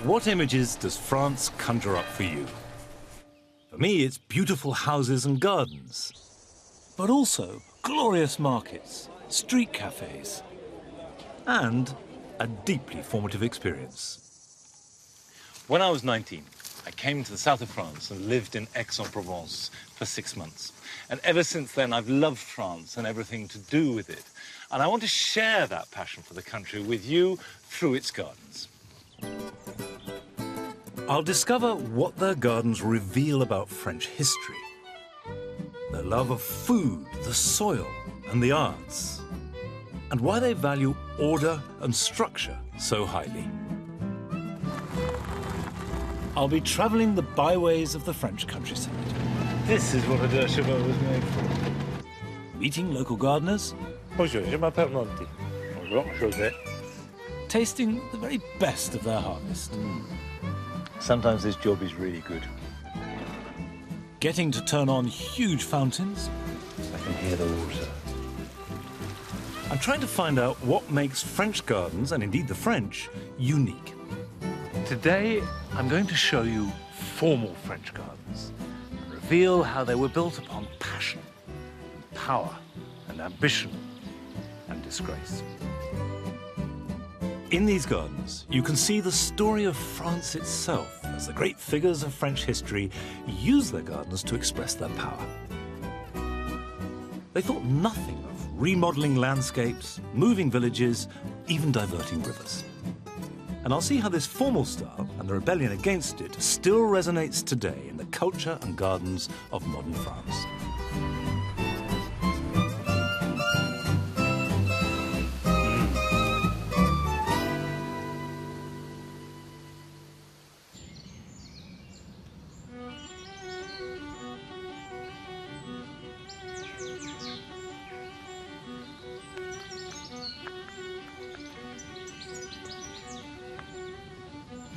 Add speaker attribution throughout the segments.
Speaker 1: What images does France conjure up for you? For me, it's beautiful houses and gardens, but also glorious markets, street cafes, and a deeply formative experience. When I was 19, I came to the south of France and lived in Aix-en-Provence for 6 months. And ever since then, I've loved France and everything to do with it. And I want to share that passion for the country with you through its gardens. I'll discover what their gardens reveal about French history, their love of food, the soil, and the arts, and why they value order and structure so highly. I'll be travelling the byways of the French countryside. This is what a deux chevaux was made for. Meeting local gardeners.
Speaker 2: Bonjour, je m'appelle Monty. Bonjour, José.
Speaker 1: Tasting the very best of their harvest. Sometimes this job is really good. Getting to turn on huge fountains.
Speaker 2: I can hear the water.
Speaker 1: I'm trying to find out what makes French gardens, and indeed the French, unique. Today, I'm going to show you formal French gardens and reveal how they were built upon passion, and power, and ambition, and disgrace. In these gardens, you can see the story of France itself as the great figures of French history used their gardens to express their power. They thought nothing of remodeling landscapes, moving villages, even diverting rivers. And I'll see how this formal style and the rebellion against it still resonates today in the culture and gardens of modern France.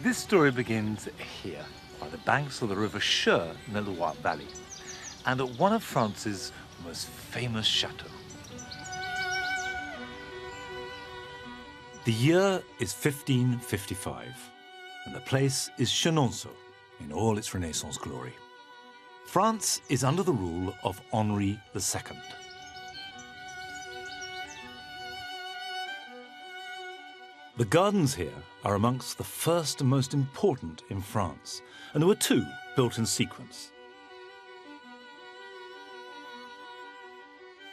Speaker 1: This story begins here, by the banks of the river Cher in the Loire Valley, and at one of France's most famous chateaux. The year is 1555, and the place is Chenonceau in all its Renaissance glory. France is under the rule of Henri II. The gardens here are amongst the first and most important in France, and there were two built in sequence.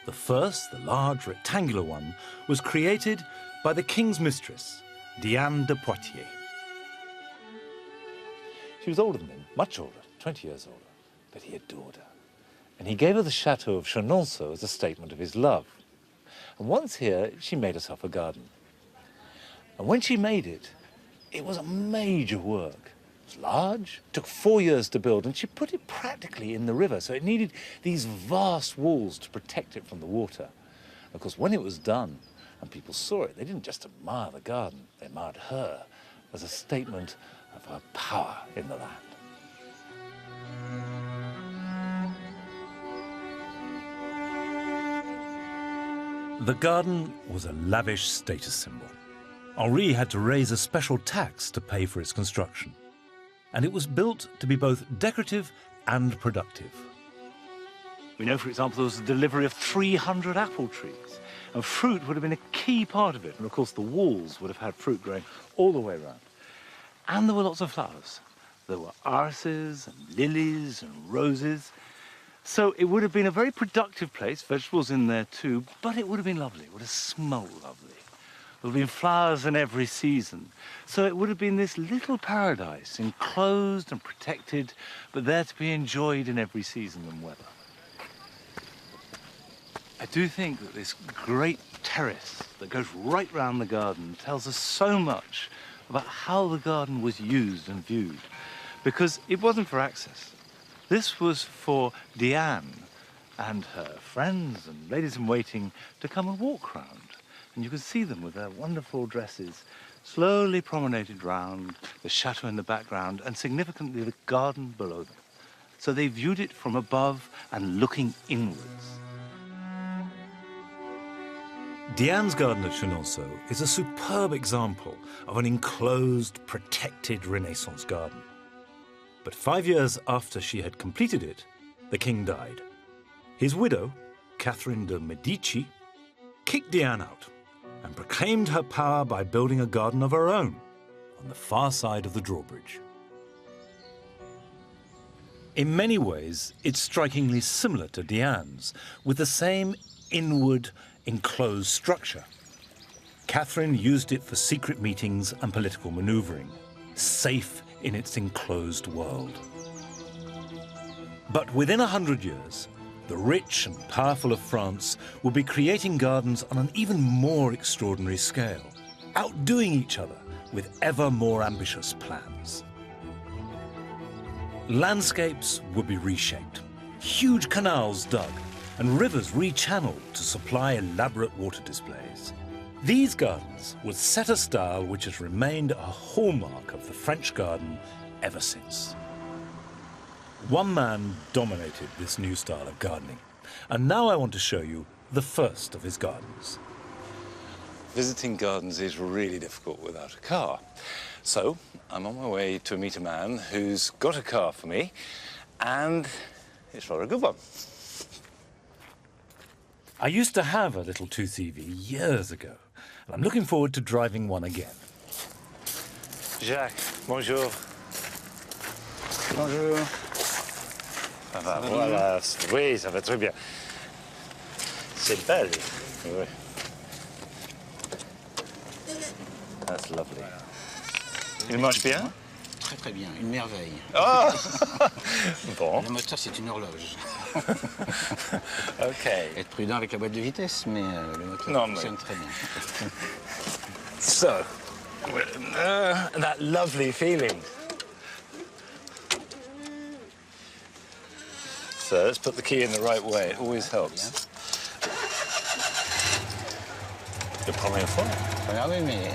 Speaker 1: The first, the large rectangular one, was created by the king's mistress, Diane de Poitiers. She was older than him, much older, 20 years older, but he adored her. And he gave her the chateau of Chenonceau as a statement of his love. And once here, she made herself a garden. And when she made it, it was a major work. It was large, took 4 years to build, and she put it practically in the river, so it needed these vast walls to protect it from the water. Of course, when it was done and people saw it, they didn't just admire the garden, they admired her as a statement of her power in the land. The garden was a lavish status symbol. Henri had to raise a special tax to pay for its construction, and it was built to be both decorative and productive. We know, for example, there was the delivery of 300 apple trees, and fruit would have been a key part of it, and of course the walls would have had fruit growing all the way around. And there were lots of flowers. There were irises and lilies and roses, so it would have been a very productive place, vegetables in there too, but it would have been lovely, it would have smelled lovely. There would have been flowers in every season. So it would have been this little paradise, enclosed and protected, but there to be enjoyed in every season and weather. I do think that this great terrace that goes right round the garden tells us so much about how the garden was used and viewed, because it wasn't for access. This was for Diane and her friends and ladies-in-waiting to come and walk round. And you could see them with their wonderful dresses, slowly promenaded round, the chateau in the background, and significantly the garden below them. So they viewed it from above and looking inwards. Diane's garden at Chenonceau is a superb example of an enclosed, protected Renaissance garden. But 5 years after she had completed it, the king died. His widow, Catherine de' Medici, kicked Diane out and proclaimed her power by building a garden of her own on the far side of the drawbridge. In many ways, it's strikingly similar to Diane's, with the same inward, enclosed structure. Catherine used it for secret meetings and political maneuvering, safe in its enclosed world. But within 100 years, the rich and powerful of France will be creating gardens on an even more extraordinary scale, outdoing each other with ever more ambitious plans. Landscapes would be reshaped, huge canals dug, and rivers rechanneled to supply elaborate water displays. These gardens would set a style which has remained a hallmark of the French garden ever since. One man dominated this new style of gardening, and now I want to show you the first of his gardens.
Speaker 3: Visiting gardens is really difficult without a car. So I'm on my way to meet a man who's got a car for me, and it's rather a good one.
Speaker 1: I used to have a little 2CV years ago, and I'm looking forward to driving one again.
Speaker 3: Jacques, bonjour.
Speaker 2: Bonjour.
Speaker 3: Ça va, voilà. Oui, ça va très bien. C'est belle. Oui. That's lovely. Il marche bien?
Speaker 4: Très très bien, une merveille.
Speaker 3: Oh! Bon.
Speaker 4: Le moteur, c'est une horloge.
Speaker 3: OK.
Speaker 4: Être prudent avec la boîte de vitesse, mais le moteur
Speaker 3: Non,
Speaker 4: fonctionne très bien.
Speaker 3: So, that lovely feeling. So let's put the key in the right way. It always helps. La première fois.
Speaker 4: Ah oui, mais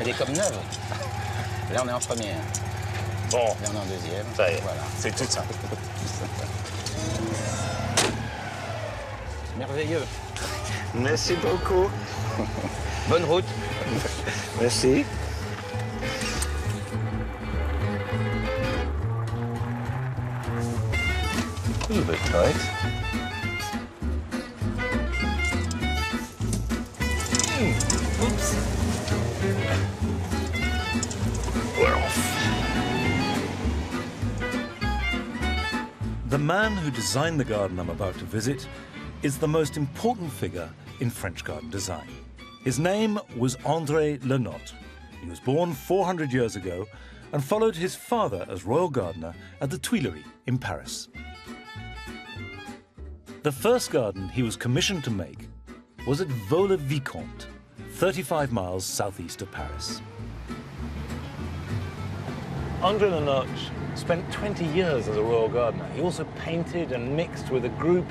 Speaker 4: elle est comme neuve. Là, on est en première.
Speaker 3: Bon.
Speaker 4: Là, on est en deuxième.
Speaker 3: Ça y est.
Speaker 4: Voilà.
Speaker 3: C'est tout ça.
Speaker 4: Merveilleux.
Speaker 3: Merci beaucoup.
Speaker 4: Bonne route.
Speaker 3: Merci. A little bit tight. Oops. We're off.
Speaker 1: The man who designed the garden I'm about to visit is the most important figure in French garden design. His name was André Lenotre. He was born 400 years ago and followed his father as royal gardener at the Tuileries in Paris. The first garden he was commissioned to make was at Vaux-le-Vicomte, 35 miles southeast of Paris.
Speaker 3: André Lenotre spent 20 years as a royal gardener. He also painted and mixed with a group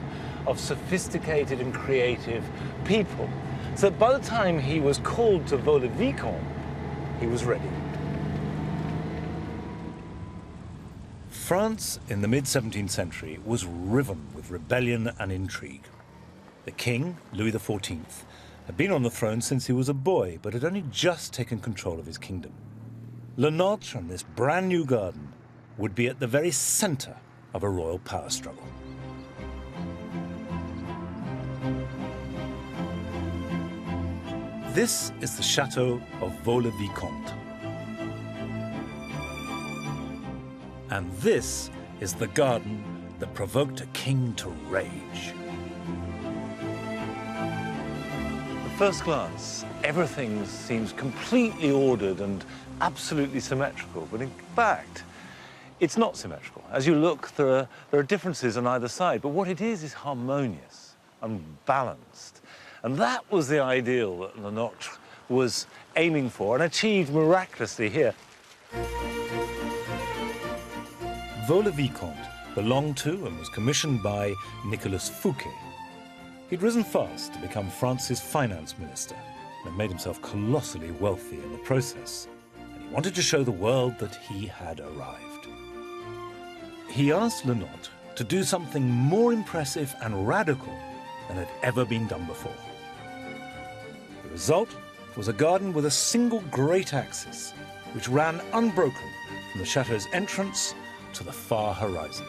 Speaker 3: of sophisticated and creative people. So by the time he was called to Vaux-le-Vicomte, he was ready.
Speaker 1: France in the mid-17th century was riven with rebellion and intrigue. The king, Louis XIV, had been on the throne since he was a boy, but had only just taken control of his kingdom. Lenotre and this brand new garden would be at the very center of a royal power struggle. This is the chateau of Vaux-le-Vicomte. And this is the garden that provoked a king to rage.
Speaker 3: At first glance, everything seems completely ordered and absolutely symmetrical, but in fact, it's not symmetrical. As you look, there are differences on either side, but what it is harmonious and balanced. And that was the ideal that Lenotre was aiming for and achieved miraculously here.
Speaker 1: Vaux-le-Vicomte belonged to and was commissioned by Nicolas Fouquet. He'd risen fast to become France's finance minister and had made himself colossally wealthy in the process. And he wanted to show the world that he had arrived. He asked Lenotre to do something more impressive and radical than had ever been done before. result was a garden with a single great axis, which ran unbroken from the chateau's entrance to the far horizon.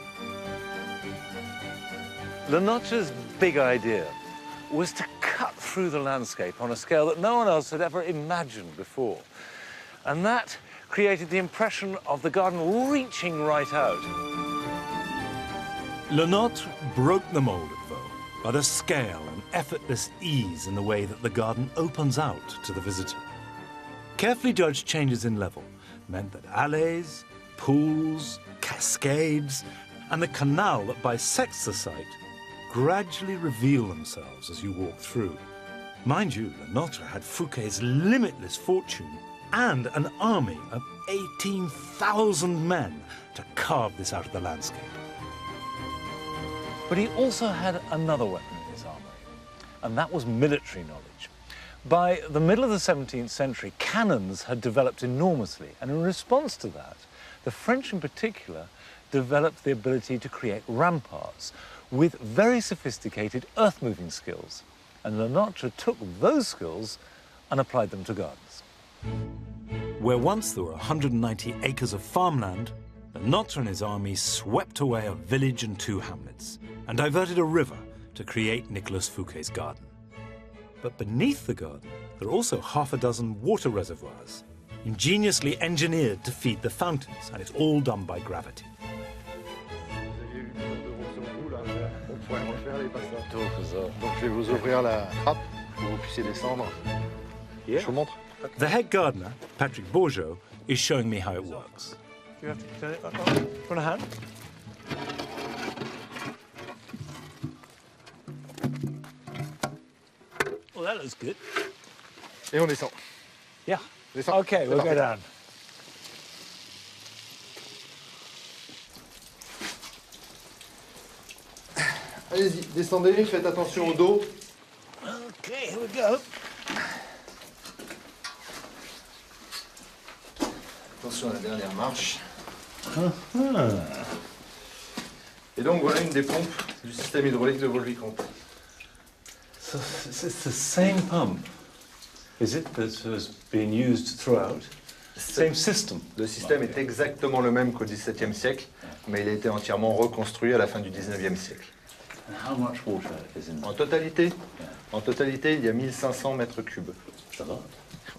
Speaker 3: Le Notre's big idea was to cut through the landscape on a scale that no one else had ever imagined before. And that created the impression of the garden reaching right out.
Speaker 1: Le Notre broke the mold of Vaux by the scale and effortless ease in the way that the garden opens out to the visitor. Carefully judged changes in level meant that alleys, pools, cascades, and the canal that bisects the site gradually reveal themselves as you walk through. Mind you, Le Notre had Fouquet's limitless fortune and an army of 18,000 men to carve this out of the landscape.
Speaker 3: But he also had another weapon in his armory, and that was military knowledge. By the middle of the 17th century, cannons had developed enormously, and in response to that, the French in particular developed the ability to create ramparts with very sophisticated earth-moving skills. And Le Notre took those skills and applied them to gardens.
Speaker 1: Where once there were 190 acres of farmland, Le Notre and his army swept away a village and 2 hamlets and diverted a river to create Nicolas Fouquet's garden. But beneath the garden, there are also half a dozen water reservoirs, ingeniously engineered to feed the fountains, and it's all done by gravity.
Speaker 5: Donc je vais vous ouvrir la trappe pour que vous puissiez descendre. Je vous montre.
Speaker 1: The head gardener, Patrick Bourgeot, is showing me how it works.
Speaker 3: Do you have to turn it on? Do you want a hand?
Speaker 1: Well, that looks good.
Speaker 5: Et on descend.
Speaker 3: Yeah.
Speaker 5: Descend.
Speaker 3: Okay, we'll go down.
Speaker 5: Allez-y, descendez, faites attention au dos.
Speaker 3: Okay, here we go.
Speaker 5: Attention à la dernière marche. Et donc voilà une des pompes du système hydraulique de Vaux-le-Vicomte.
Speaker 3: So it's the same pump, is it, that has been used throughout? Same system.
Speaker 5: Le système est exactement le même qu'au XVIIe siècle, mais il a été entièrement reconstruit à la fin du XIXe siècle.
Speaker 3: And how much water is in
Speaker 5: En totalité, il y a 1500 mètres cubes.
Speaker 3: It's a lot.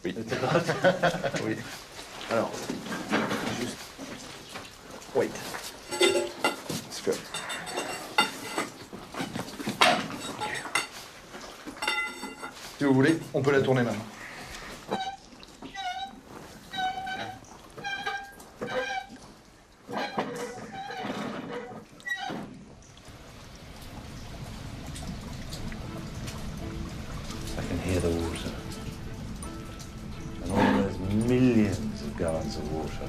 Speaker 5: Oui.
Speaker 3: It's a lot.
Speaker 5: Oui. Alors, juste... Wait. Parce que... Si vous voulez, on peut la tourner maintenant.
Speaker 3: I can hear the water. And all those millions of gallons of water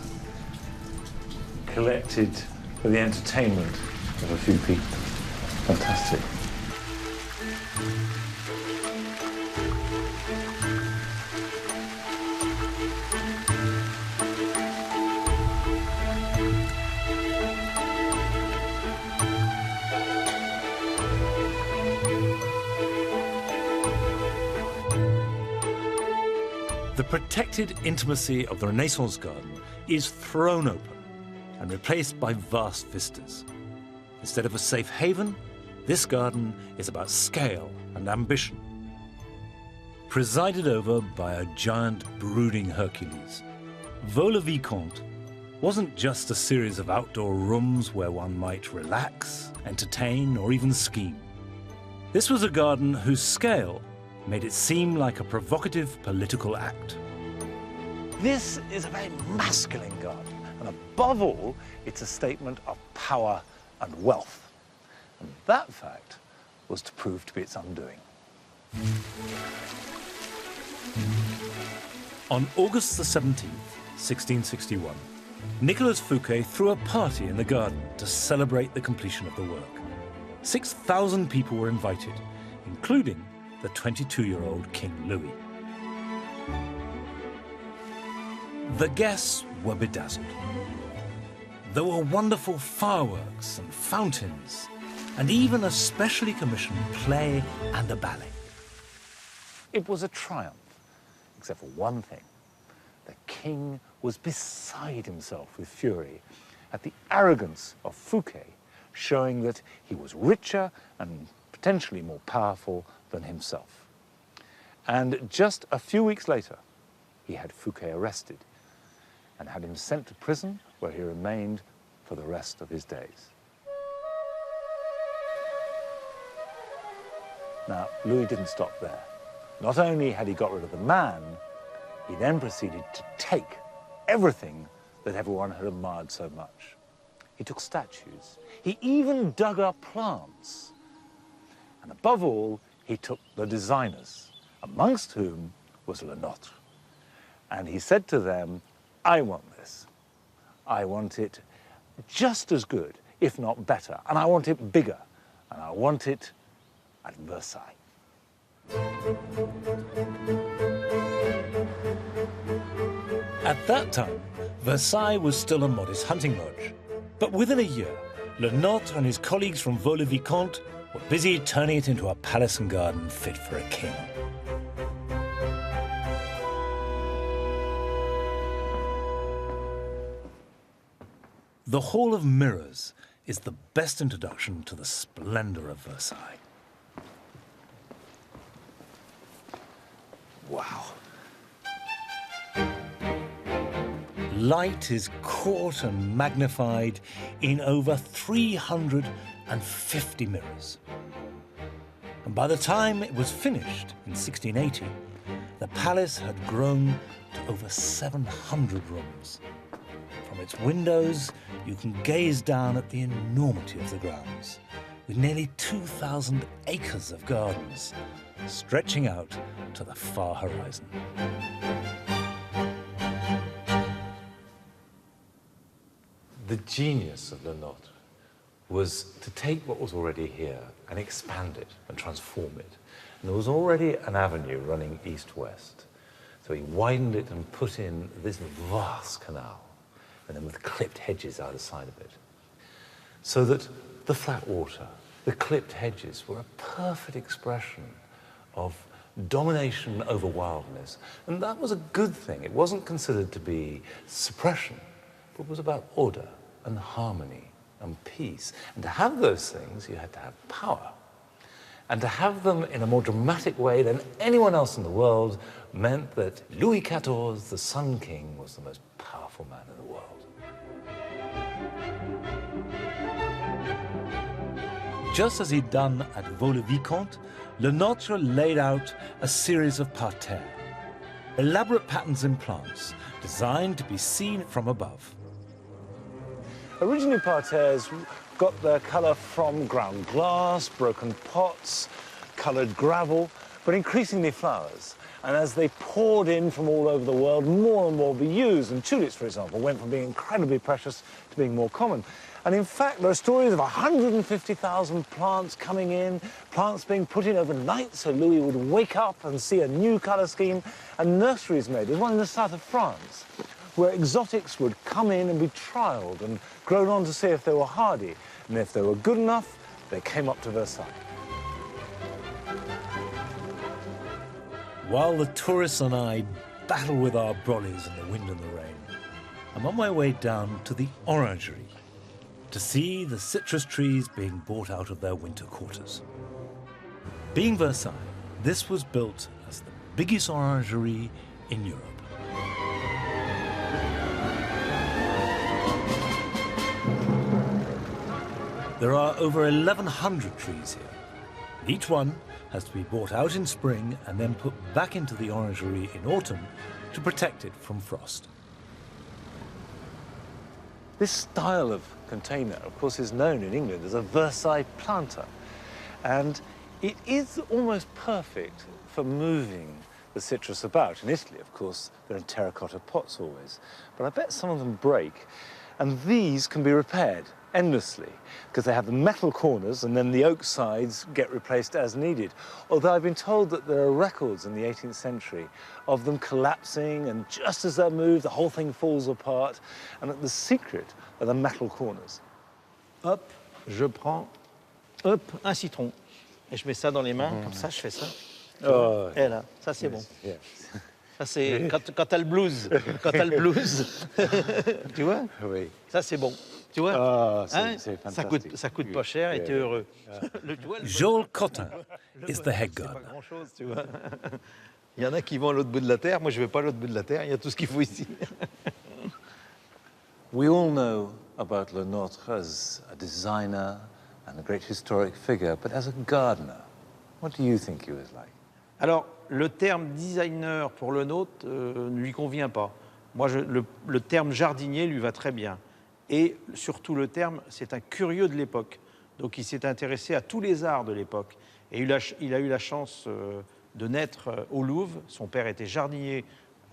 Speaker 3: collected for the entertainment of a few people. Fantastic.
Speaker 1: The protected intimacy of the Renaissance garden is thrown open and replaced by vast vistas. Instead of a safe haven, this garden is about scale and ambition. Presided over by a giant brooding Hercules, Vaux-le-Vicomte wasn't just a series of outdoor rooms where one might relax, entertain, or even scheme. This was a garden whose scale made it seem like a provocative political act.
Speaker 3: This is a very masculine garden, and above all, it's a statement of power and wealth. And that fact was to prove to be its undoing.
Speaker 1: On August the 17th, 1661, Nicolas Fouquet threw a party in the garden to celebrate the completion of the work. 6,000 people were invited, including the 22-year-old King Louis. The guests were bedazzled. There were wonderful fireworks and fountains, and even a specially commissioned play and a ballet.
Speaker 3: It was a triumph. except for one thing. The king was beside himself with fury at the arrogance of Fouquet, showing that he was richer and potentially more powerful than himself. And just a few weeks later, he had Fouquet arrested and had him sent to prison, where he remained for the rest of his days. Now, Louis didn't stop there. Not only had he got rid of the man, he then proceeded to take everything that everyone had admired so much. He took statues. He even dug up plants. And above all, he took the designers, amongst whom was Le Nôtre. And he said to them, I want this. I want it just as good, if not better. And I want it bigger. And I want it at Versailles.
Speaker 1: At that time, Versailles was still a modest hunting lodge. But within a year, Le Nôtre and his colleagues from Vaux-le-Vicomte were busy turning it into a palace and garden fit for a king. The Hall of Mirrors is the best introduction to the splendor of Versailles. Wow. Light is caught and magnified in over 350 mirrors. And by the time it was finished in 1680, the palace had grown to over 700 rooms. From its windows, you can gaze down at the enormity of the grounds, with nearly 2,000 acres of gardens, stretching out to the far horizon.
Speaker 3: The genius of Le Nôtre was to take what was already here and expand it and transform it. And there was already an avenue running east-west. So he widened it and put in this vast canal, and then with clipped hedges either side of it. So that the flat water, the clipped hedges were a perfect expression of domination over wildness. And that was a good thing. It wasn't considered to be suppression, but it was about order and harmony and peace. And to have those things, you had to have power. And to have them in a more dramatic way than anyone else in the world meant that Louis XIV, the Sun King, was the most powerful man in the world.
Speaker 1: Just as he'd done at Vaux-le-Vicomte, Le Nôtre laid out a series of parterres, elaborate patterns in plants designed to be seen from above.
Speaker 3: Originally, parterres got their colour from ground glass, broken pots, coloured gravel, but increasingly flowers. And as they poured in from all over the world, more and more were used. And tulips, for example, went from being incredibly precious to being more common. And in fact, there are stories of 150,000 plants coming in, plants being put in overnight, so Louis would wake up and see a new colour scheme, and nurseries made. There's one in the south of France, where exotics would come in and be trialled and grown on to see if they were hardy. And if they were good enough, they came up to Versailles.
Speaker 1: While the tourists and I battle with our brollies in the wind and the rain, I'm on my way down to the orangerie to see the citrus trees being brought out of their winter quarters. Being Versailles, this was built as the biggest orangerie in Europe. There are over 1,100 trees here. Each one has to be brought out in spring and then put back into the orangerie in autumn to protect it from frost.
Speaker 3: This style of container, of course, is known in England as a Versailles planter. And it is almost perfect for moving the citrus about. In Italy, of course, they're in terracotta pots always. But I bet some of them break. And these can be repaired endlessly, because they have the metal corners and then the oak sides get replaced as needed. Although I've been told that there are records in the 18th century of them collapsing, and just as they're moved, the whole thing falls apart, and that the secret are the metal corners.
Speaker 6: Hop, je prends, hop, un citron. Et je mets ça dans les mains, comme ça, je fais ça.
Speaker 3: Oh,
Speaker 6: Et là, ça c'est bon.
Speaker 3: yes.
Speaker 6: Ça, c'est quand t'as le blues. Quand t'as le blues. Tu vois?
Speaker 3: Oui.
Speaker 6: Ça, c'est bon. Tu vois?
Speaker 3: Ah,
Speaker 6: Hein?
Speaker 3: c'est
Speaker 6: Ça
Speaker 3: fantastique.
Speaker 6: coûte pas cher et t'es heureux. Tu vois,
Speaker 1: Joel Cotin is the head
Speaker 6: c'est pas
Speaker 1: gardener.
Speaker 6: grand-chose, tu vois. Il y en a qui vont à l'autre bout de la terre. Moi, je vais pas à l'autre bout de la terre. Il y a tout ce qu'il faut ici.
Speaker 3: We all know about Le Nôtre as a designer and a great historic figure, but as a gardener, what do you think he was like?
Speaker 6: Alors, le terme designer pour le nôtre ne lui convient pas. Moi, le terme jardinier lui va très bien. Et surtout le terme, c'est un curieux de l'époque. Donc il s'est intéressé à tous les arts de l'époque. Et il a eu la chance de naître au Louvre. Son père était jardinier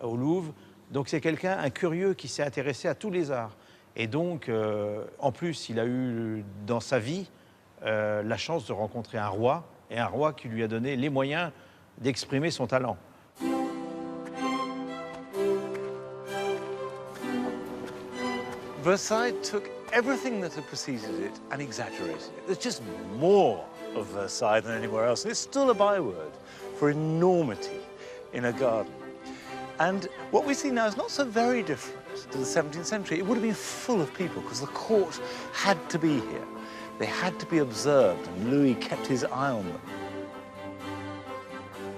Speaker 6: au Louvre. Donc c'est quelqu'un, un curieux qui s'est intéressé à tous les arts. Et donc, en plus, il a eu dans sa vie la chance de rencontrer un roi, et un roi qui lui a donné les moyens d'exprimer son talent.
Speaker 3: Versailles took everything that had preceded it and exaggerated it. There's just more of Versailles than anywhere else. And it's still a byword for enormity in a garden. And what we see now is not so very different to the 17th century. It would have been full of people because the court had to be here. They had to be observed, and Louis kept his eye on them.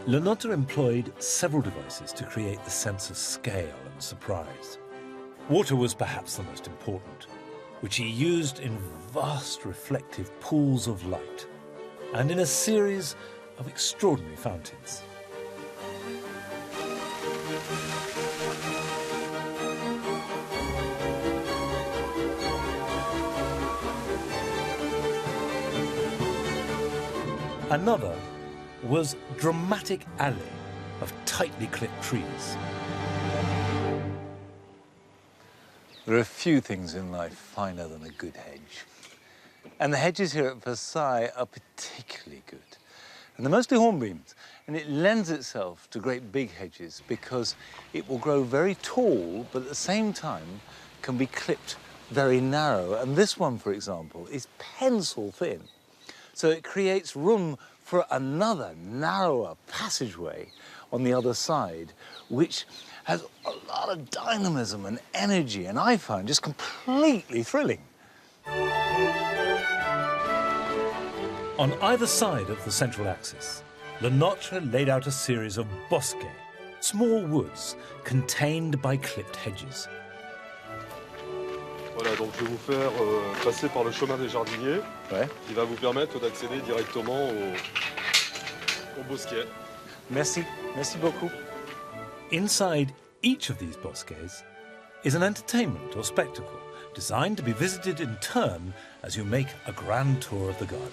Speaker 1: Le Nôtre employed several devices to create the sense of scale and surprise. Water was perhaps the most important, which he used in vast reflective pools of light and in a series of extraordinary fountains. Another was dramatic alley of tightly clipped trees.
Speaker 3: There are few things in life finer than a good hedge. And the hedges here at Versailles are particularly good. And they're mostly hornbeams, and it lends itself to great big hedges because it will grow very tall, but at the same time can be clipped very narrow. And this one, for example, is pencil thin. So it creates room for another narrower passageway on the other side, which has a lot of dynamism and energy, and I find just completely thrilling.
Speaker 1: On either side of the central axis, Le Nôtre laid out a series of bosquets, small woods contained by clipped hedges.
Speaker 7: Voilà, donc je vais vous faire passer par le chemin des jardiniers, qui va vous permettre d'accéder directement au bosquet.
Speaker 3: Merci, merci beaucoup.
Speaker 1: Inside each of these bosquets is an entertainment or spectacle designed to be visited in turn as you make a grand tour of the garden.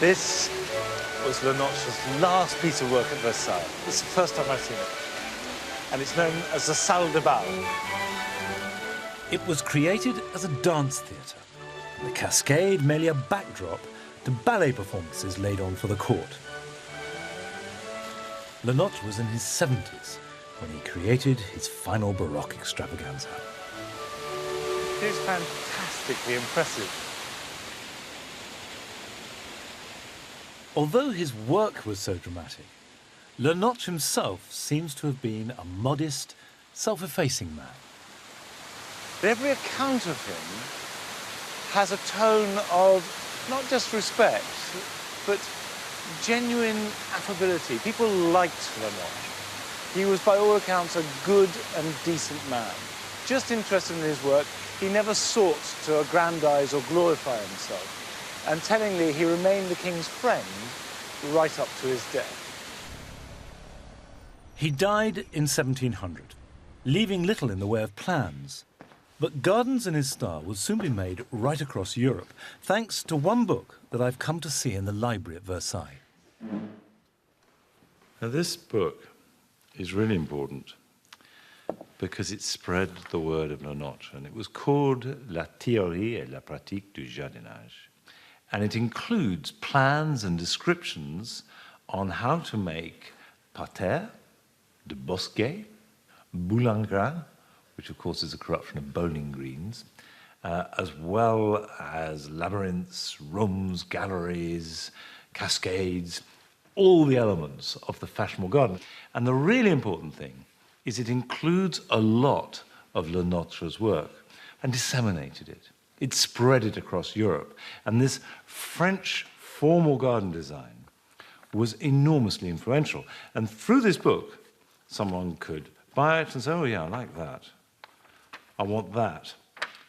Speaker 3: This was Le Nôtre's last piece of work at Versailles. It's the first time I've seen it. And it's known as the Salle de Bal.
Speaker 1: It was created as a dance theatre, the cascade merely a backdrop to ballet performances laid on for the court. Le Nôtre was in his 70s when he created his final Baroque extravaganza.
Speaker 3: It is fantastically impressive.
Speaker 1: Although his work was so dramatic, Le Nôtre himself seems to have been a modest, self-effacing man.
Speaker 3: Every account of him has a tone of not just respect, but genuine affability. People liked Le Nôtre. He was, by all accounts, a good and decent man. Just interested in his work, he never sought to aggrandize or glorify himself. And tellingly, he remained the king's friend right up to his death.
Speaker 1: He died in 1700, leaving little in the way of plans. But gardens in his style would soon be made right across Europe, thanks to one book that I've come to see in the library at Versailles.
Speaker 8: Now, this book is really important because it spread the word of Le Nôtre, and it was called La théorie et la pratique du jardinage. And it includes plans and descriptions on how to make parterres, de bosquets, boulingrin, which of course is a corruption of bowling greens, as well as labyrinths, rooms, galleries, cascades, all the elements of the fashionable garden. And the really important thing is it includes a lot of Le Notre's work and disseminated it. It spread it across Europe. And this French formal garden design was enormously influential. And through this book, someone could buy it and say, oh yeah, I like that. I want that.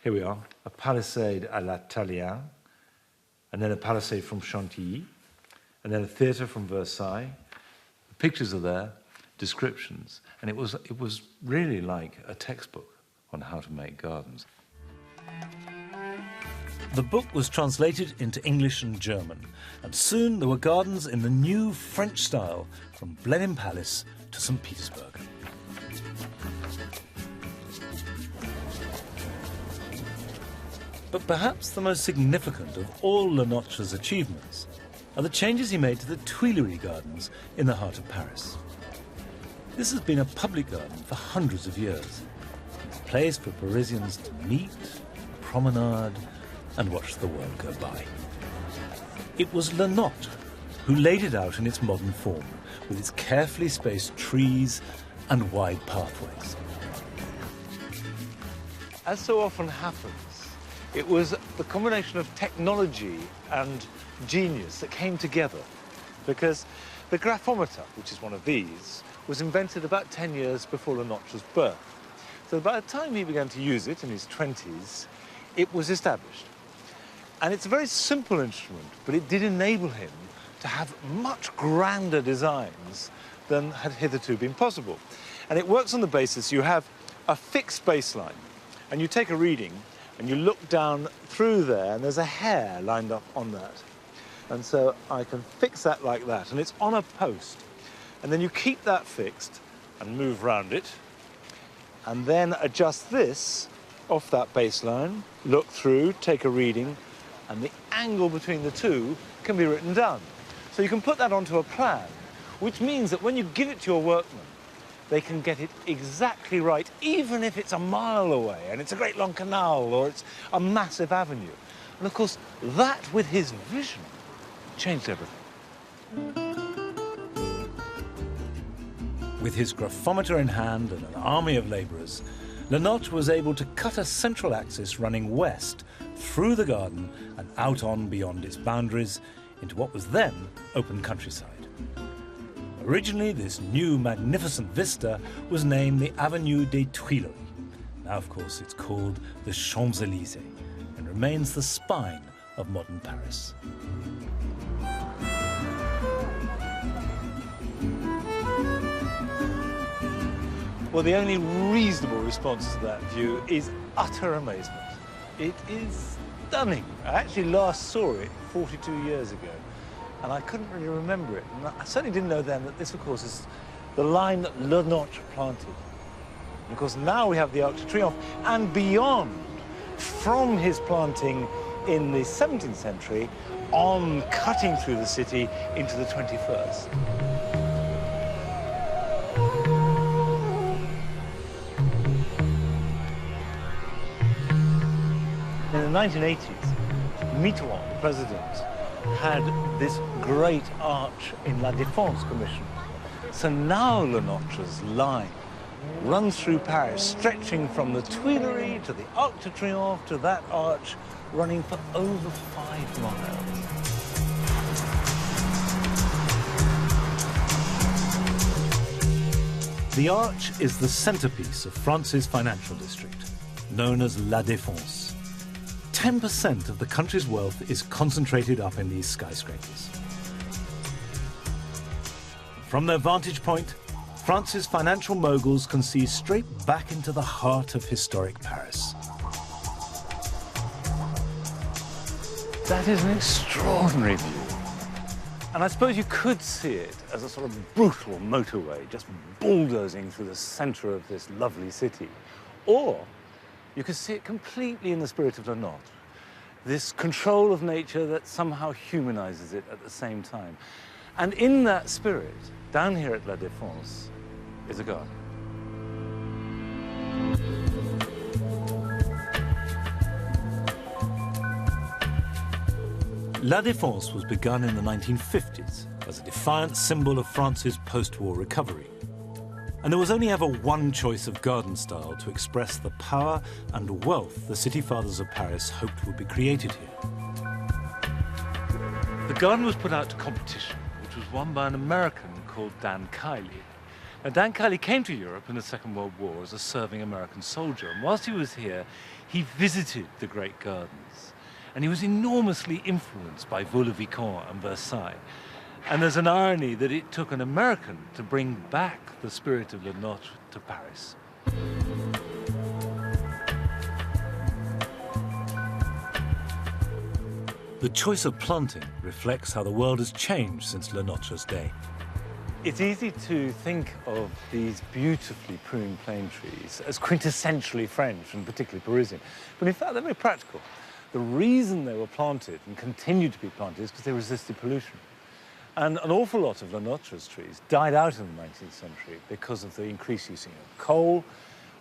Speaker 8: Here we are, a palisade à la Tallien, and then a palisade from Chantilly, and then a theatre from Versailles. The pictures are there, descriptions, and it was really like a textbook on how to make gardens.
Speaker 1: The book was translated into English and German, and soon there were gardens in the new French style from Blenheim Palace to St. Petersburg. But perhaps the most significant of all Le Notre's achievements are the changes he made to the Tuileries Gardens in the heart of Paris. This has been a public garden for hundreds of years. It's a place for Parisians to meet, promenade, and watch the world go by. It was Le Notre who laid it out in its modern form, with its carefully spaced trees and wide pathways.
Speaker 3: As so often happens, it was the combination of technology and genius that came together, because the graphometer, which is one of these, was invented about 10 years before Le Notre's birth. So by the time he began to use it in his 20s, it was established. And it's a very simple instrument, but it did enable him to have much grander designs than had hitherto been possible. And it works on the basis you have a fixed baseline, and you take a reading, and you look down through there, and there's a hair lined up on that. And so I can fix that like that, and it's on a post. And then you keep that fixed and move round it, and then adjust this off that baseline, look through, take a reading, and the angle between the two can be written down. So you can put that onto a plan, which means that when you give it to your workmen, they can get it exactly right, even if it's a mile away and it's a great long canal or it's a massive avenue. And of course, that with his vision changed everything.
Speaker 1: With his graphometer in hand and an army of labourers, Le Notre was able to cut a central axis running west through the garden and out on beyond its boundaries into what was then open countryside. Originally, this new magnificent vista was named the Avenue des Tuileries. Now, of course, it's called the Champs-Élysées and remains the spine of modern Paris.
Speaker 3: Well, the only reasonable response to that view is utter amazement. It is stunning. I actually last saw it 42 years ago, and I couldn't really remember it. And I certainly didn't know then that this, of course, is the line that Le Notre planted. And of course, now we have the Arc de Triomphe, and beyond, from his planting in the 17th century, on cutting through the city into the 21st. In the 1980s, Mitterrand, the president, had this great arch in La Défense commission. So now Le Notre's line runs through Paris, stretching from the Tuileries to the Arc de Triomphe to that arch, running for over 5 miles.
Speaker 1: The arch is the centerpiece of France's financial district, known as La Défense. 10% of the country's wealth is concentrated up in these skyscrapers. From their vantage point, France's financial moguls can see straight back into the heart of historic Paris.
Speaker 3: That is an extraordinary view. And I suppose you could see it as a sort of brutal motorway just bulldozing through the center of this lovely city. Or you could see it completely in the spirit of Le Notre, this control of nature that somehow humanizes it at the same time. And in that spirit, down here at La Défense, is a garden.
Speaker 1: La Défense was begun in the 1950s as a defiant symbol of France's post-war recovery. And there was only ever one choice of garden style to express the power and wealth the city fathers of Paris hoped would be created here.
Speaker 3: The garden was put out to competition, which was won by an American called Dan Kiley. Now, Dan Kiley came to Europe in the Second World War as a serving American soldier, and whilst he was here, he visited the great gardens. And he was enormously influenced by Vaux-le-Vicomte and Versailles. And there's an irony that it took an American to bring back the spirit of Le Nôtre to Paris.
Speaker 1: The choice of planting reflects how the world has changed since Le Nôtre's day.
Speaker 3: It's easy to think of these beautifully pruned plane trees as quintessentially French and particularly Parisian, but in fact they're very practical. The reason they were planted and continue to be planted is because they resisted pollution. And an awful lot of Le Nôtre's trees died out in the 19th century because of the increased using of coal,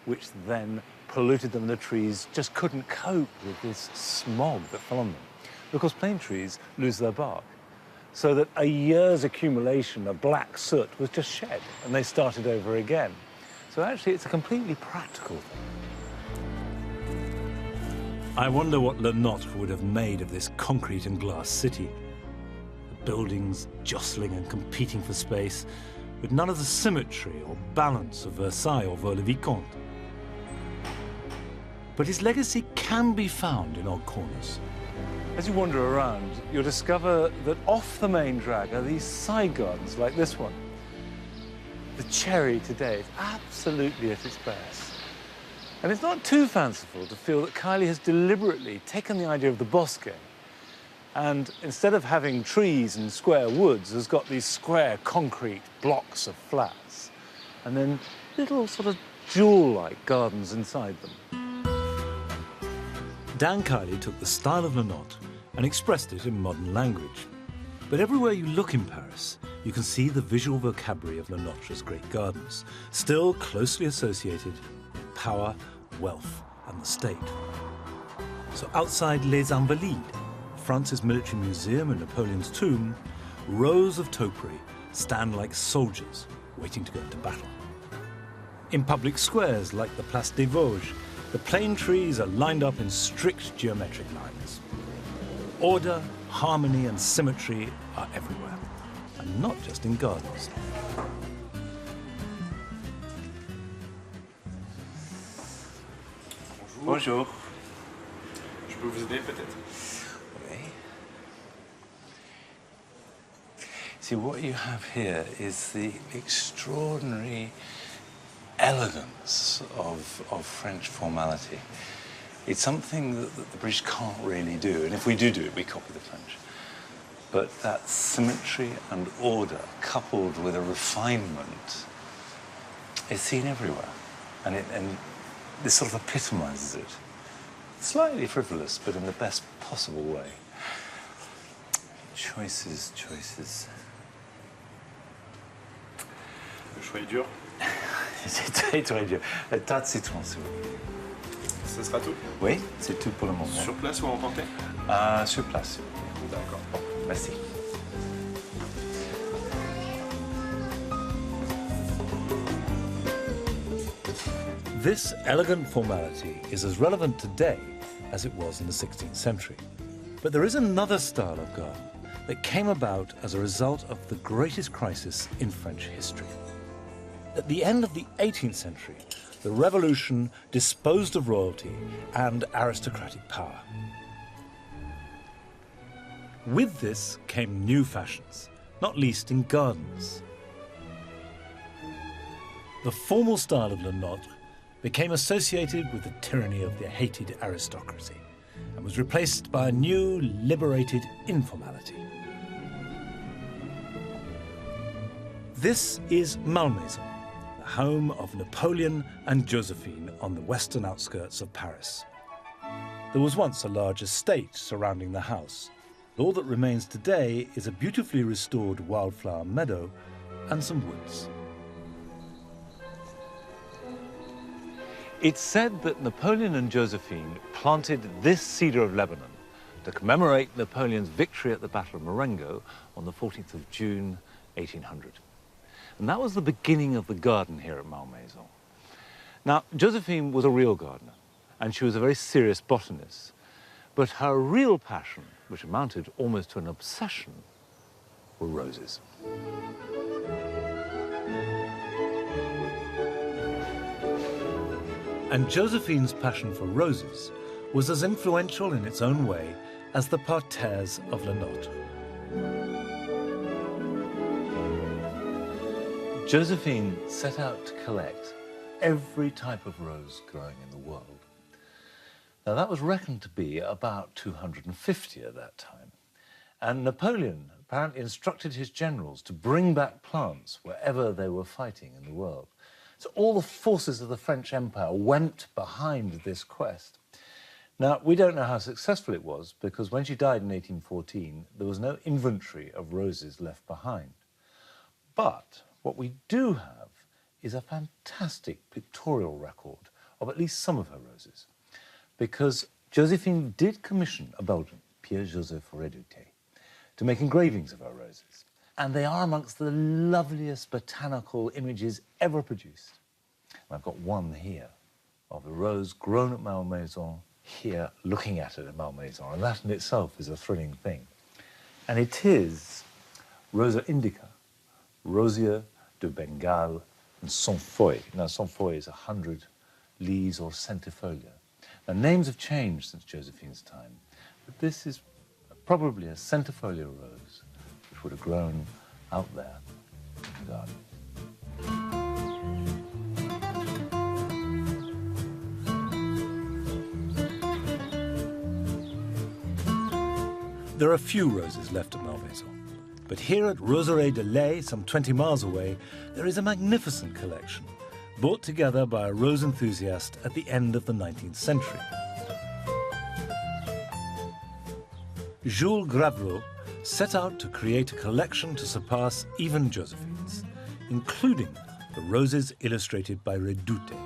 Speaker 3: which then polluted them. The trees just couldn't cope with this smog that fell on them. Because plane trees lose their bark, so that a year's accumulation of black soot was just shed, and they started over again. So actually, it's a completely practical thing.
Speaker 1: I wonder what Le Nôtre would have made of this concrete and glass city. The buildings jostling and competing for space, with none of the symmetry or balance of Versailles or Vaux-le-Vicomte. But his legacy can be found in odd corners.
Speaker 3: As you wander around, you'll discover that off the main drag are these side gardens like this one. The cherry today is absolutely at its best. And it's not too fanciful to feel that Kiley has deliberately taken the idea of the bosque and instead of having trees and square woods, has got these square concrete blocks of flats and then little sort of jewel-like gardens inside them.
Speaker 1: Dan Kiley took the style of Le Nôtre and expressed it in modern language. But everywhere you look in Paris, you can see the visual vocabulary of Le Nôtre's great gardens, still closely associated with power, wealth, and the state. So outside Les Invalides, France's military museum and Napoleon's tomb, rows of topiary stand like soldiers waiting to go into battle. In public squares like the Place des Vosges, the plane trees are lined up in strict geometric lines. Order, harmony, and symmetry are everywhere, and not just in gardens.
Speaker 3: Bonjour.
Speaker 7: Je peux vous aider peut-être?
Speaker 3: Oui. See, what you have here is the extraordinary elegance of French formality. It's something that the British can't really do, and if we do it, we copy the French. But that symmetry and order, coupled with a refinement, is seen everywhere, and this sort of epitomizes it. Slightly frivolous, but in the best possible way. Choices, choices.
Speaker 7: Le choix est dur.
Speaker 3: C'est très, très dur. Un tas de citron, s'il vous plaît.
Speaker 7: Ce sera tout?
Speaker 3: Oui, c'est tout pour le moment.
Speaker 7: Sur place ou à emporter?
Speaker 3: Sur place, s'il vous plaît.
Speaker 7: D'accord.
Speaker 3: Bon, merci.
Speaker 1: This elegant formality is as relevant today as it was in the 16th century. But there is another style of garden that came about as a result of the greatest crisis in French history. At the end of the 18th century, the Revolution disposed of royalty and aristocratic power. With this came new fashions, not least in gardens. The formal style of Le Nôtre became associated with the tyranny of the hated aristocracy and was replaced by a new, liberated informality. This is Malmaison, the home of Napoleon and Josephine on the western outskirts of Paris. There was once a large estate surrounding the house. All that remains today is a beautifully restored wildflower meadow and some woods.
Speaker 3: It's said that Napoleon and Josephine planted this cedar of Lebanon to commemorate Napoleon's victory at the Battle of Marengo on the 14th of June, 1800. And that was the beginning of the garden here at Malmaison. Now, Josephine was a real gardener, and she was a very serious botanist. But her real passion, which amounted almost to an obsession, were roses.
Speaker 1: And Josephine's passion for roses was as influential in its own way as the parterres of Le Nôtre.
Speaker 3: Josephine set out to collect every type of rose growing in the world. Now, that was reckoned to be about 250 at that time. And Napoleon apparently instructed his generals to bring back plants wherever they were fighting in the world. So all the forces of the French Empire went behind this quest. Now, we don't know how successful it was, because when she died in 1814, there was no inventory of roses left behind. But what we do have is a fantastic pictorial record of at least some of her roses, because Josephine did commission a Belgian, Pierre-Joseph Redoute, to make engravings of her roses. And they are amongst the loveliest botanical images ever produced. And I've got one here of a rose grown at Malmaison, here looking at it at Malmaison, and that in itself is a thrilling thing. And it is Rosa indica, Rosier de Bengale, and Sans-Feuille. Now, Sans-Feuille is 100 leaves or centifolia. Now, names have changed since Josephine's time, but this is probably a centifolia rose which would have grown out there in the garden.
Speaker 1: There are few roses left at Malmaison, but here at Roseraie de Lay, some 20 miles away, there is a magnificent collection, brought together by a rose enthusiast at the end of the 19th century. Jules Gravreau set out to create a collection to surpass even Josephine's, including the roses illustrated by Redoute.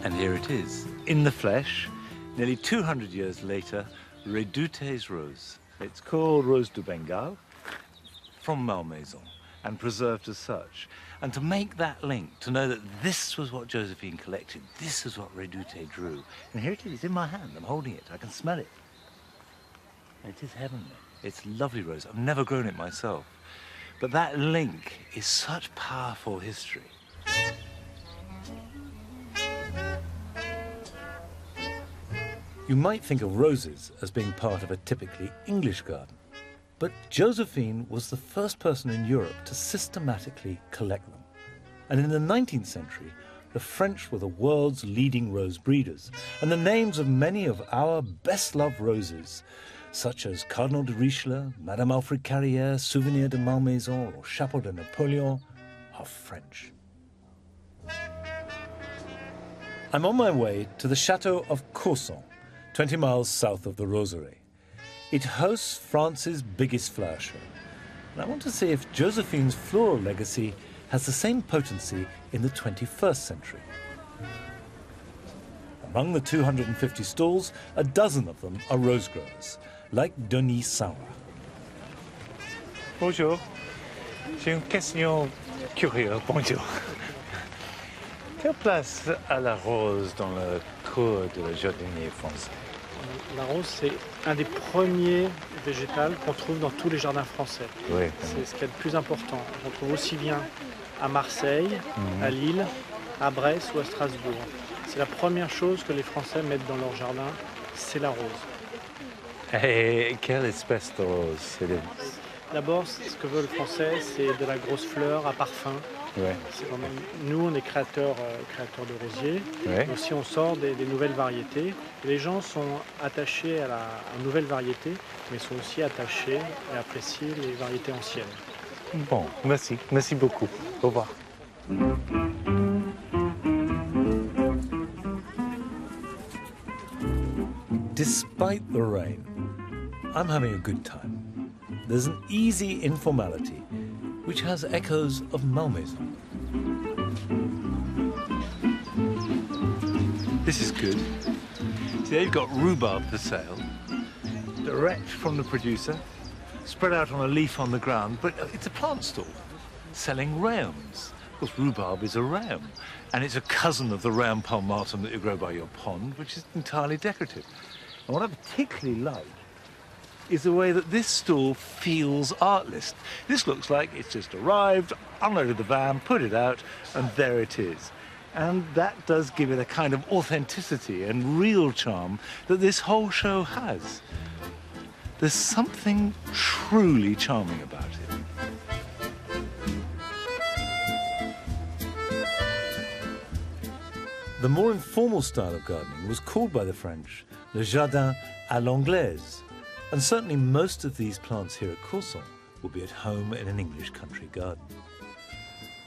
Speaker 3: And here it is, in the flesh, nearly 200 years later, Redoute's rose. It's called Rose de Bengale, from Malmaison, and preserved as such. And to make that link, to know that this was what Josephine collected, this is what Redoute drew. And here it is, in my hand, I'm holding it, I can smell it. It is heavenly. It's a lovely rose. I've never grown it myself. But that link is such powerful history.
Speaker 1: You might think of roses as being part of a typically English garden, but Josephine was the first person in Europe to systematically collect them. And in the 19th century, the French were the world's leading rose breeders, and the names of many of our best-loved roses, such as Cardinal de Richelieu, Madame Alfred Carrière, Souvenir de Malmaison, or Chapeau de Napoleon, are French. I'm on my way to the chateau of Courson, 20 miles south of the Roseraie. It hosts France's biggest flower show, and I want to see if Josephine's floral legacy has the same potency in the 21st century. Among the 250 stalls, a dozen of them are rose growers, like Denis Saint-Roch.
Speaker 3: Bonjour. J'ai une question curieuse. Bonjour. Quelle place a la rose dans le cours de jardinier français?
Speaker 9: La rose, c'est un des premiers végétals qu'on trouve dans tous les jardins français.
Speaker 3: Oui.
Speaker 9: C'est ce qui est le plus important. On trouve aussi bien à Marseille, à Lille, à Brest ou à Strasbourg. C'est la première chose que les Français mettent dans leur jardin, c'est la rose.
Speaker 3: Et quelle espèce de rose?
Speaker 9: D'abord, ce que veut le Français, c'est de la grosse fleur à parfum.
Speaker 3: Ouais.
Speaker 9: Nous, on est créateurs de rosiers.
Speaker 3: Ouais.
Speaker 9: Aussi, on sort des nouvelles variétés. Et les gens sont attachés à aux nouvelles variétés, mais sont aussi attachés et apprécient les variétés anciennes.
Speaker 3: Bon, merci. Merci beaucoup. Au revoir.
Speaker 1: Despite the rain, I'm having a good time. There's an easy informality which has echoes of Malmaison.
Speaker 3: This is good. See, they've got rhubarb for sale, direct from the producer, spread out on a leaf on the ground, but it's a plant stall selling rayons. Of course, rhubarb is a rayon, and it's a cousin of the rayon palmatum that you grow by your pond, which is entirely decorative. And what I particularly like is the way that this stall feels artless. This looks like it's just arrived, unloaded the van, put it out, and there it is. And that does give it a kind of authenticity and real charm that this whole show has. There's something truly charming about it.
Speaker 1: The more informal style of gardening was called by the French le jardin à l'anglaise, and certainly most of these plants here at Courson will be at home in an English country garden.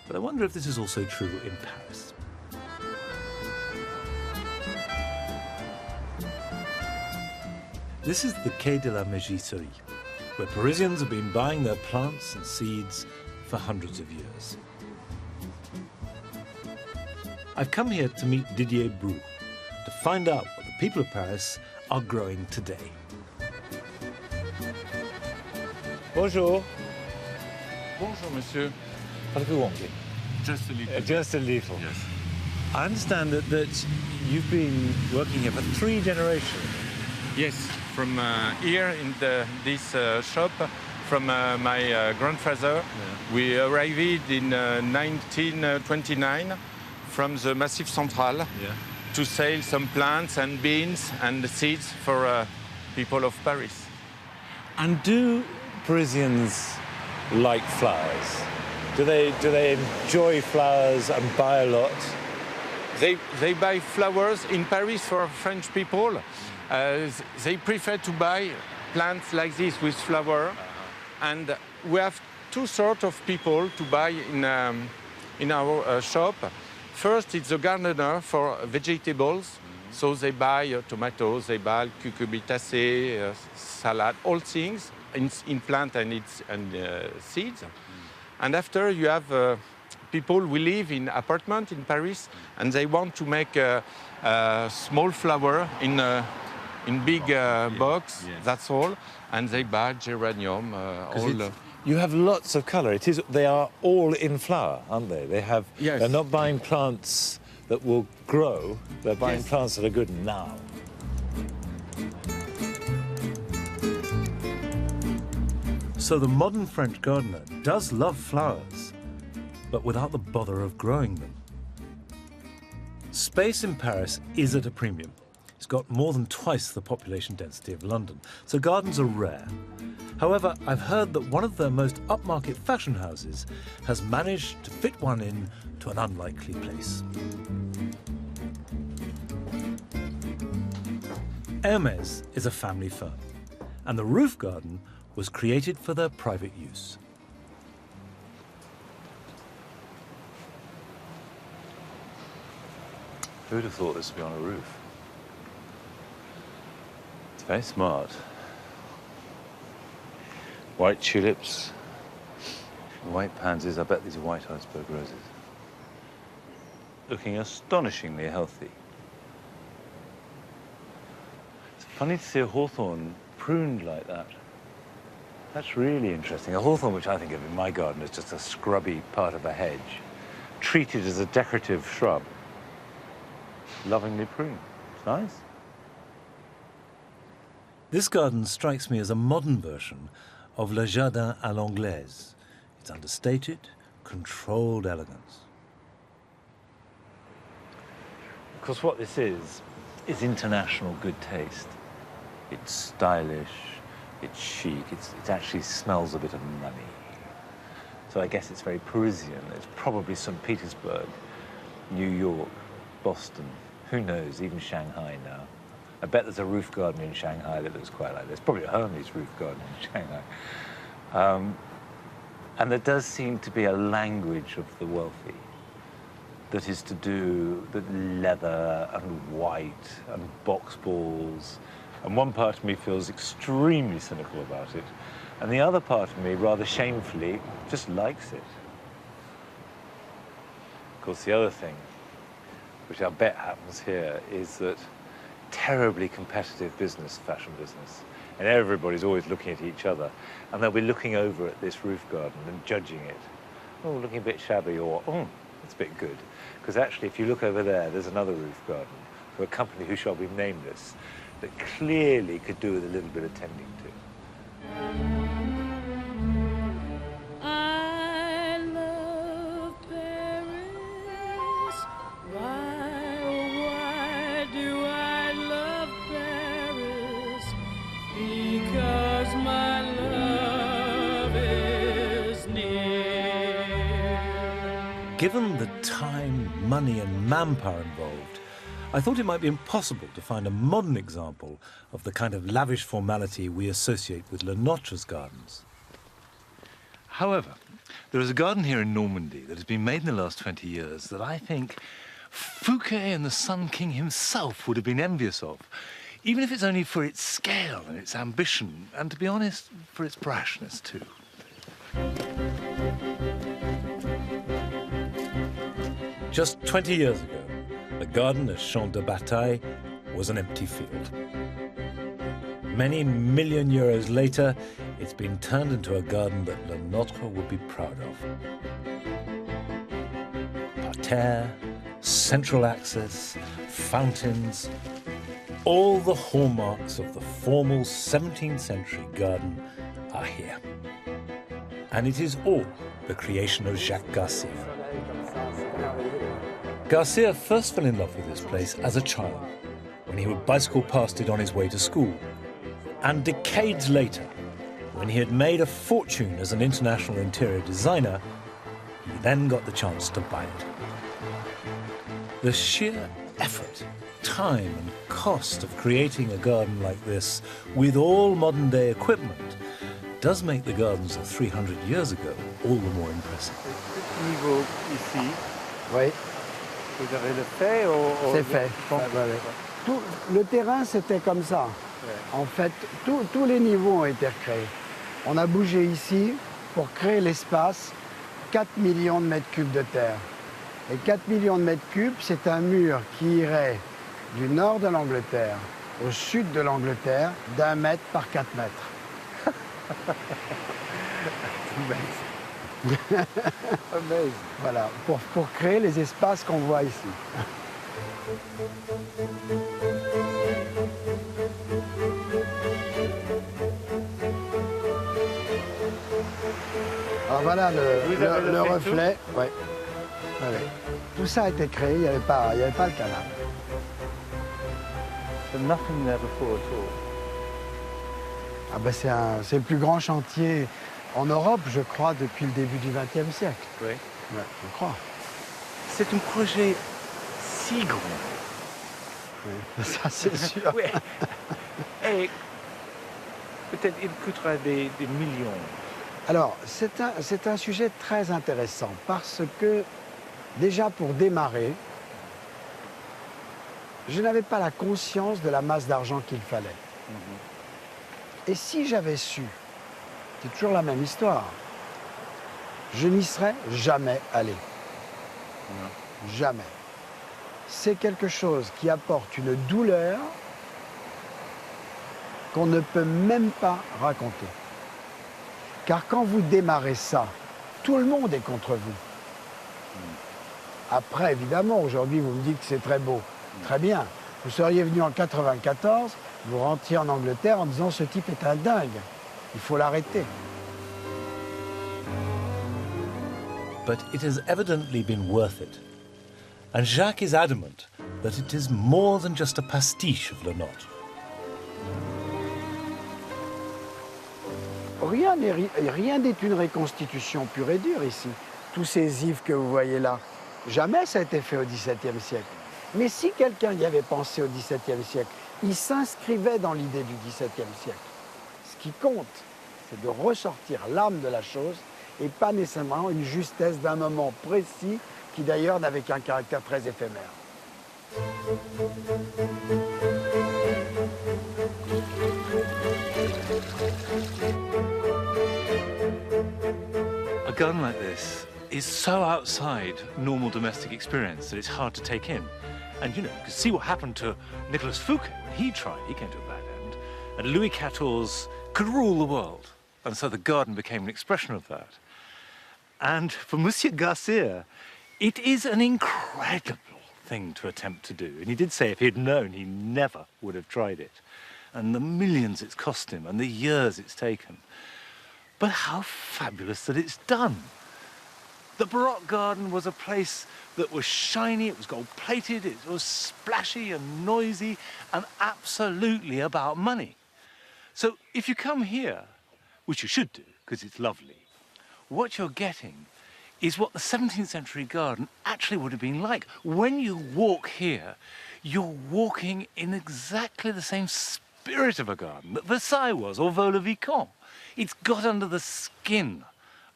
Speaker 1: But I wonder if this is also true in Paris. This is the Quai de la Mégisserie, where Parisians have been buying their plants and seeds for hundreds of years. I've come here to meet Didier Brou, to find out what the people of Paris are growing today.
Speaker 3: Bonjour.
Speaker 10: Bonjour, monsieur.
Speaker 3: What do you want?
Speaker 10: Just a little.
Speaker 3: Just a little.
Speaker 10: Yes.
Speaker 3: I understand that you've been working here for 3 generations.
Speaker 10: Yes, from here in this shop, from my grandfather. Yeah. We arrived in 1929 from the Massif Central to sell some plants and beans and seeds for people of Paris.
Speaker 3: And do Parisians like flowers? Do they enjoy flowers and buy a lot?
Speaker 10: They buy flowers in Paris for French people. They prefer to buy plants like this with flower. And we have 2 sorts of people to buy in our shop. First, it's the gardener for vegetables. So they buy tomatoes, they buy cucurbitacea, salad, all things in plant and seeds. And after you have people who live in apartment in Paris and they want to make a small flower in big box, that's all. And they buy geranium, all.
Speaker 3: You have lots of colour. They are all in flower, aren't they?
Speaker 10: Yes.
Speaker 3: They're not buying plants that will grow. They're buying plants that are good now.
Speaker 1: So the modern French gardener does love flowers, but without the bother of growing them. Space in Paris is at a premium. It's got more than twice the population density of London, so gardens are rare. However, I've heard that one of their most upmarket fashion houses has managed to fit one in to an unlikely place. Hermès is a family firm, and the roof garden was created for their private use.
Speaker 3: Who would have thought this would be on a roof? It's very smart. White tulips, white pansies. I bet these are white iceberg roses. Looking astonishingly healthy. It's funny to see a hawthorn pruned like that. That's really interesting. A hawthorn, which I think of in my garden as just a scrubby part of a hedge, treated as a decorative shrub. Lovingly pruned. It's nice.
Speaker 1: This garden strikes me as a modern version of Le Jardin à l'Anglaise. It's understated, controlled elegance.
Speaker 3: Of course, what this is international good taste. It's stylish, it's chic, it actually smells a bit of money. So I guess it's very Parisian. It's probably St. Petersburg, New York, Boston, who knows, even Shanghai now. I bet there's a roof garden in Shanghai that looks quite like this. Probably a Hermes roof garden in Shanghai. And there does seem to be a language of the wealthy that is to do with leather and white and box balls. And one part of me feels extremely cynical about it. And the other part of me, rather shamefully, just likes it. Of course, the other thing, which I bet happens here, is that terribly competitive business, fashion business, and everybody's always looking at each other, and they'll be looking over at this roof garden and judging it. Oh, looking a bit shabby, or, oh, it's a bit good. Because actually, if you look over there, there's another roof garden for a company who shall be nameless that clearly could do with a little bit of tending to.
Speaker 11: I love Paris. Why, oh, why do I love Paris? Because my love is near.
Speaker 1: Given the time, money and manpower involved, I thought it might be impossible to find a modern example of the kind of lavish formality we associate with Le Notre's gardens.
Speaker 8: However, there is a garden here in Normandy that has been made in the last 20 years that I think Fouquet and the Sun King himself would have been envious of, even if it's only for its scale and its ambition, and to be honest, for its brashness too.
Speaker 1: Just 20 years ago, the garden at Champ de Bataille was an empty field. Many million euros later, it's been turned into a garden that Le Notre would be proud of. Parterre, central access, fountains, all the hallmarks of the formal 17th century garden are here. And it is all the creation of Jacques Garcia. Garcia first fell in love with this place as a child, when he would bicycle past it on his way to school. And decades later, when he had made a fortune as an international interior designer, he then got the chance to buy it. The sheer effort, time and cost of creating a garden like this with all modern-day equipment does make the gardens of 300 years ago all the more impressive.
Speaker 12: Niveau ici.
Speaker 6: Oui.
Speaker 12: Vous avez le fait ou...
Speaker 6: C'est fait. Tout, le terrain, c'était comme ça. En fait, tous les niveaux ont été recréés. On a bougé ici pour créer l'espace, 4 millions de mètres cubes de terre. Et 4 millions de mètres cubes, c'est un mur qui irait du nord de l'Angleterre au sud de l'Angleterre, d'1 mètre par 4 mètres. Voilà, pour créer les espaces qu'on voit ici. Alors voilà le reflet. Ouais. Ouais. Tout ça a été créé, il n'y avait pas le canal.
Speaker 12: So nothing there before at all.
Speaker 6: Ah ben c'est le plus grand chantier en Europe, je crois, depuis le début du XXe siècle.
Speaker 3: Oui.
Speaker 6: Ouais, je crois.
Speaker 3: C'est un projet si grand.
Speaker 6: Oui, ça c'est sûr.
Speaker 3: Oui. Et peut-être il coûtera des millions.
Speaker 6: Alors, c'est un sujet très intéressant parce que, déjà pour démarrer, je n'avais pas la conscience de la masse d'argent qu'il fallait. Et si j'avais su, c'est toujours la même histoire, je n'y serais jamais allé. Jamais. C'est quelque chose qui apporte une douleur qu'on ne peut même pas raconter. Car quand vous démarrez ça, tout le monde est contre vous. Après, évidemment, aujourd'hui, vous me dites que c'est très beau. Très bien. Vous seriez venu en 94, vous rentriez en Angleterre en disant « ce type est un dingue, il faut l'arrêter ».
Speaker 1: But it has evidently been worth it. And Jacques is adamant that it is more than just a pastiche of Le Notre.
Speaker 6: Rien n'est une reconstitution pure et dure ici. Tous ces ifs que vous voyez là, jamais ça a été fait au XVIIe siècle. Mais si quelqu'un y avait pensé au XVIIe siècle, il s'inscrivait dans l'idée du XVIIe siècle. Ce qui compte, c'est de ressortir l'âme de la chose et pas nécessairement une justesse d'un moment précis qui d'ailleurs n'avait qu'un caractère très éphémère.
Speaker 3: A garden like this is so outside normal domestic experience that it's hard to take in. And, you know, you can see what happened to Nicolas Fouquet when he tried. He came to a bad end. And Louis XIV could rule the world. And so the garden became an expression of that. And for Monsieur Garcia, it is an incredible thing to attempt to do. And he did say if he'd known, he never would have tried it. And the millions it's cost him and the years it's taken. But how fabulous that it's done. The Baroque garden was a place that was shiny, it was gold-plated, it was splashy and noisy and absolutely about money. So if you come here, which you should do, because it's lovely, what you're getting is what the 17th century garden actually would have been like. When you walk here, you're walking in exactly the same spirit of a garden that Versailles was, or Vaux-le-Vicomte. It's got under the skin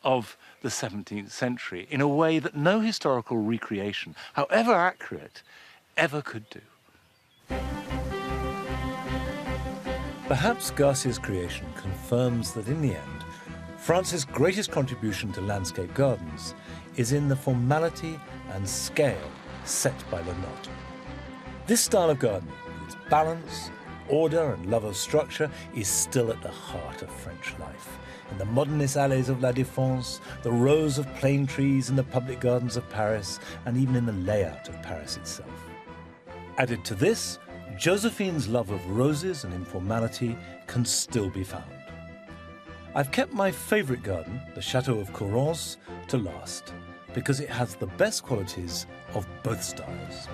Speaker 3: of the 17th century in a way that no historical recreation, however accurate, ever could do.
Speaker 1: Perhaps Garcia's creation confirms that in the end, France's greatest contribution to landscape gardens is in the formality and scale set by Le Nôtre. This style of garden, with its balance, order and love of structure, is still at the heart of French life. In the modernist alleys of La Défense, the rows of plane trees in the public gardens of Paris, and even in the layout of Paris itself. Added to this, Josephine's love of roses and informality can still be found. I've kept my favourite garden, the Chateau of Corrence, to last, because it has the best qualities of both styles.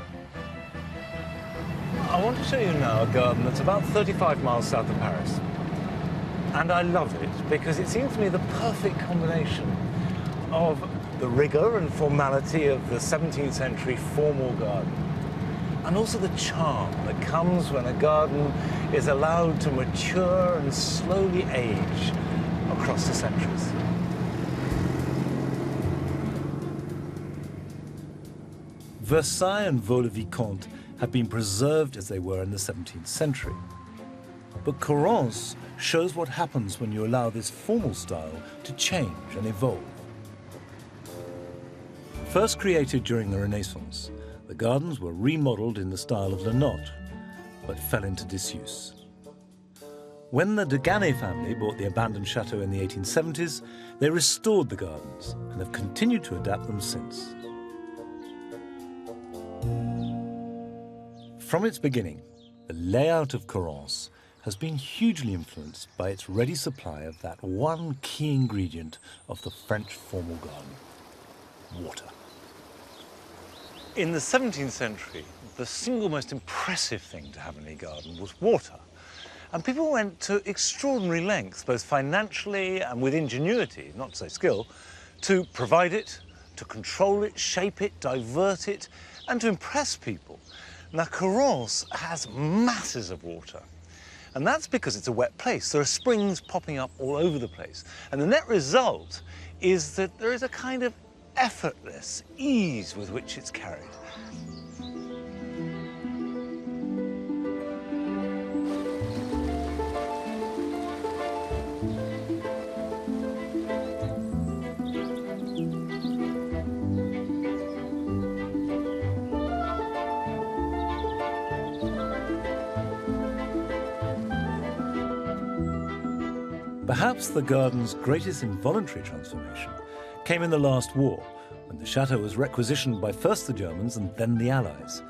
Speaker 3: I want to show you now a garden that's about 35 miles south of Paris. And I love it because it seems to me the perfect combination of the rigour and formality of the 17th century formal garden, and also the charm that comes when a garden is allowed to mature and slowly age across the centuries.
Speaker 1: Versailles and Vaux-le-Vicomte have been preserved as they were in the 17th century. But Corrence shows what happens when you allow this formal style to change and evolve. First created during the Renaissance, the gardens were remodelled in the style of Le Nôtre, but fell into disuse. When the de Gannet family bought the abandoned chateau in the 1870s, they restored the gardens and have continued to adapt them since. From its beginning, the layout of Corrence has been hugely influenced by its ready supply of that one key ingredient of the French formal garden: water.
Speaker 3: In the 17th century, the single most impressive thing to have in a garden was water. And people went to extraordinary lengths, both financially and with ingenuity, not to say skill, to provide it, to control it, shape it, divert it, and to impress people. Now, Corrence has masses of water. And that's because it's a wet place. There are springs popping up all over the place. And the net result is that there is a kind of effortless ease with which it's carried.
Speaker 1: Perhaps the garden's greatest involuntary transformation came in the last war, when the chateau was requisitioned by first the Germans and then the Allies,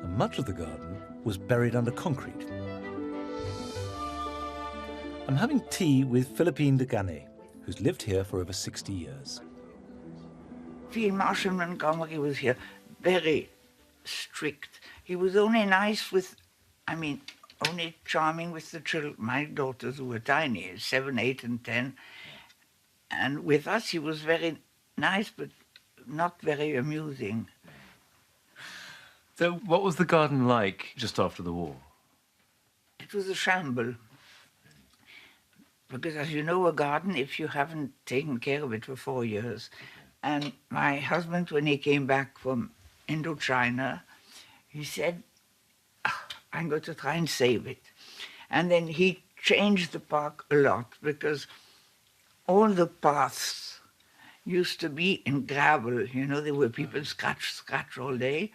Speaker 1: and much of the garden was buried under concrete. I'm having tea with Philippine de Gannet, who's lived here for over 60 years.
Speaker 13: Field Marshal Montgomery was here, very strict. He was only nice with, only charming with the children, my daughters who were tiny, 7, 8, and 10. And with us he was very nice, but not very amusing.
Speaker 3: So what was the garden like just after the war?
Speaker 13: It was a shamble. Because as you know, a garden, if you haven't taken care of it for 4 years, and my husband, when he came back from Indochina, he said, I'm going to try and save it. And then he changed the park a lot, because all the paths, used to be in gravel, you know, there were people scratch all day,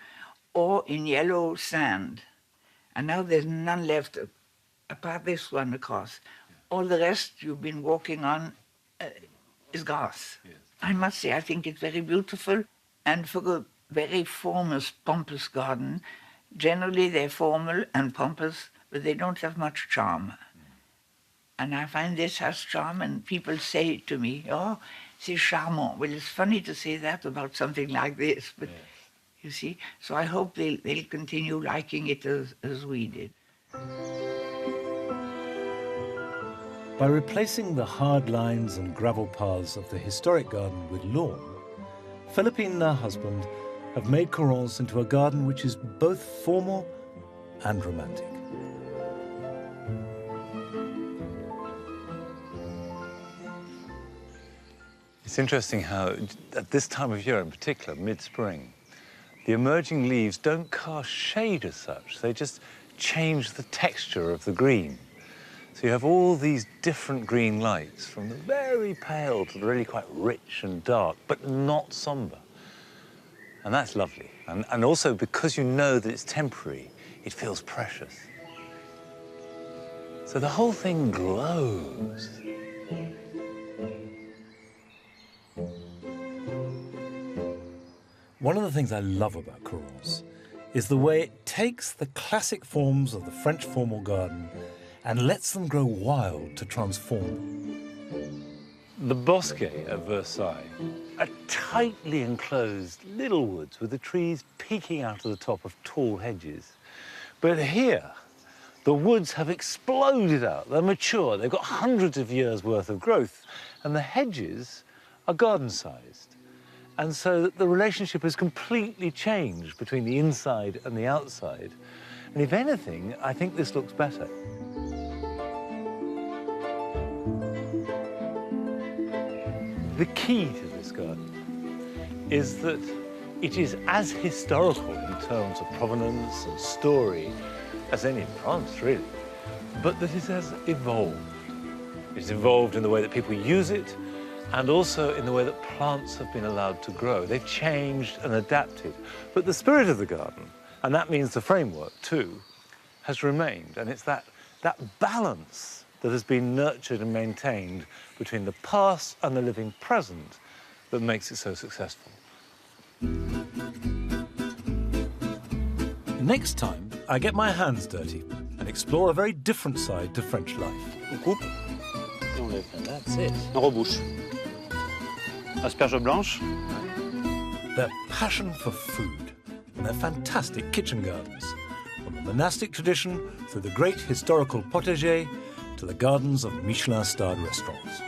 Speaker 13: or in yellow sand. And now there's none left, apart this one across. All the rest you've been walking on is grass. Yes. I must say, I think it's very beautiful, and for a very formous, pompous garden, generally they're formal and pompous, but they don't have much charm. And I find this has charm, and people say to me, oh, c'est charmant. Well, it's funny to say that about something like this, but you see, so I hope they'll continue liking it as we did.
Speaker 1: By replacing the hard lines and gravel paths of the historic garden with lawn, Philippine and her husband have made Correns into a garden which is both formal and romantic.
Speaker 3: It's interesting how, at this time of year in particular, mid-spring, the emerging leaves don't cast shade as such. They just change the texture of the green. So you have all these different green lights, from the very pale to the really quite rich and dark, but not sombre. And that's lovely. And also, because you know that it's temporary, it feels precious. So the whole thing glows.
Speaker 1: One of the things I love about Correns is the way it takes the classic forms of the French formal garden and lets them grow wild to transform them.
Speaker 3: The bosquet at Versailles are tightly enclosed little woods with the trees peeking out of the top of tall hedges. But here, the woods have exploded out. They're mature. They've got hundreds of years' worth of growth, and the hedges are garden-sized. And so the relationship has completely changed between the inside and the outside. And if anything, I think this looks better. The key to this garden is that it is as historical in terms of provenance and story as any in France, really, but that it has evolved. It's evolved in the way that people use it, and also in the way that plants have been allowed to grow. They've changed and adapted. But the spirit of the garden, and that means the framework too, has remained. And it's that balance that has been nurtured and maintained between the past and the living present that makes it so successful.
Speaker 1: Next time, I get my hands dirty and explore a very different side to French life.
Speaker 2: On coupe, et on lève. That's it. On rebouche. Asperge blanche.
Speaker 1: Their passion for food and their fantastic kitchen gardens, from the monastic tradition through the great historical potager to the gardens of Michelin-starred restaurants.